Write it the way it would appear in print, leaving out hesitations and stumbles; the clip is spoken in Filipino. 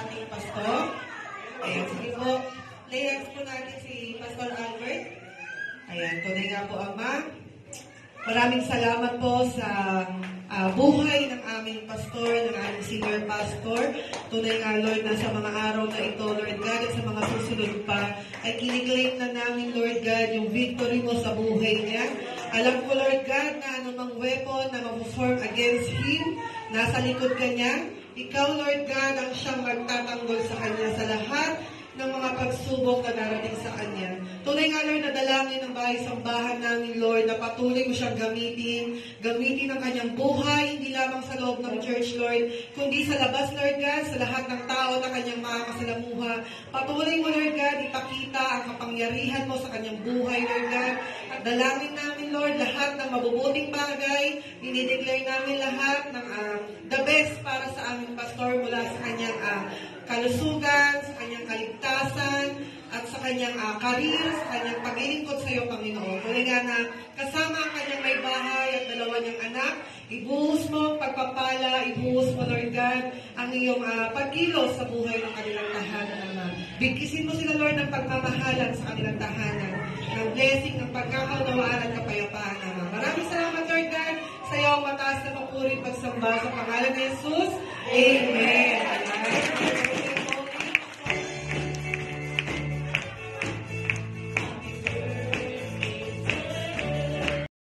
ating pastor. Ayan, sige po. Layers po natin si Pastor Albert. Ayan, tunay nga po, Ama. Maraming salamat po sa buhay ng aming pastor, ng aming senior pastor. Tunay nga, Lord, na sa mga araw na ito, Lord God, at sa mga susunod pa, ay kiniklaim na namin, Lord God, yung victory mo sa buhay niya. Alam ko, Lord God, na anumang weapon na mag-form against him, nasa likod ka niya. Ikaw, Lord God, ang siyang magtatanggol sa kanya sa lahat ng mga pagsubok na darating sa kanya. Tunay nga, Lord, na dalangin ng bahay-sambahan namin, Lord, na patuloy mo siyang gamitin ang kanyang buhay, hindi lamang sa loob ng church, Lord, kundi sa labas, Lord God, sa lahat ng tao na kanyang makakasalamuha. Patuloy mo, Lord God, ipakita ang kapangyarihan mo sa kanyang buhay, Lord God. At dalangin namin, Lord, lahat ng mabubuting bagay, dinideclare namin lahat ng the best para sa aming pastor mula sa kanyang kalusugan, sa kanyang kaligtasan, at sa kanyang career, sa kanyang paglilingkod sa iyo, Panginoon. Tunay nga na kasama ang kanyang may bahay at dalawa niyang anak, ibuhos mo ang pagpapala, ibuhos mo, Lord God, ang iyong pagkilos sa buhay ng kanilang tahanan, Ama. Bigkisin mo sila, Lord, ng pagmamahalan sa kanilang tahanan, ng blessing, ng pagkakaunawaan at kapayapaan, Ama. Maraming salamat, Lord God, sa iyo ang mataas na mapuring pagsamba sa pangalan ni Jesus. Amen. Amen.